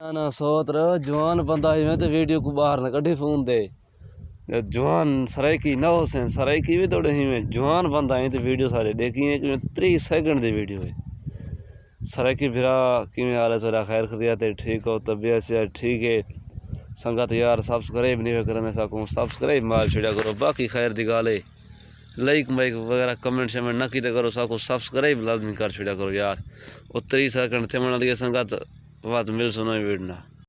ना ना सोत रहो जवान बंदा ही मैं तो वीडियो को बाहर न कढ़ी फोन दे जवान सराइकी ना हो सें सराइकी भी थोड़े ही में जवान बंदा है तो वीडियो सारे देखी है कि 30 सेकंड दी वीडियो है सराइकी फिरा कि हाल है सरा खैर खरियात है ठीक हो तबीयत से ठीक है संगत यार सब्सक्राइब नहीं करने सकूँ सब्सक्राइब मार छड़ा करो बाकी खैर दी गाल है लाइक माइक वगैरह कमेंट शमेंट ना कीते करो साको सब्सक्राइब लाजमी कर छड़ा करो यार और 30 सेकंड थे मना दिए संगत बात मिल सुनो वीडियो